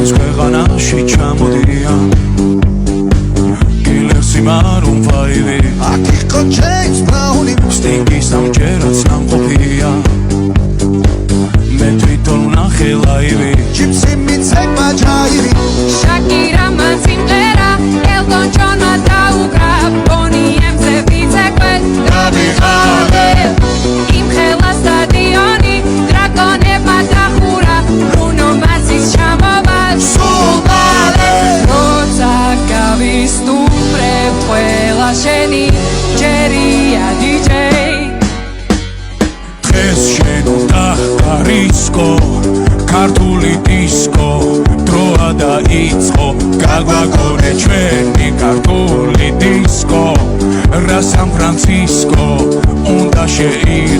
ჩვენს ქვეყანაში ჩამოდიან კილერსი მარუნ ფაივი აქ იყო ჯეიმს ბრაუნი სტინგი სამჯერად სამყოფია მე თვითონ ვნახე ლაივი ჯიპსი მიცემა ჯაირი შაკირა მან სიმღერა ელტონ ჯონმა დაუკრა ბონი ემზე ვიცეკვე გამიყავე იმ ხელა სტადიონი დრაკონებმა დახურა ბრუნო მარსის ჩამოვა სულ მალე როცა გავისტუმრებ ყველა შენი ჯერია დიჯეი დღეს შენ გახდა რისკო ქართული დისკო დროა დაიწყო გაგვაგონე ჩვენი ქართული დისკო რა სან ფრანცისკო უნდა შეი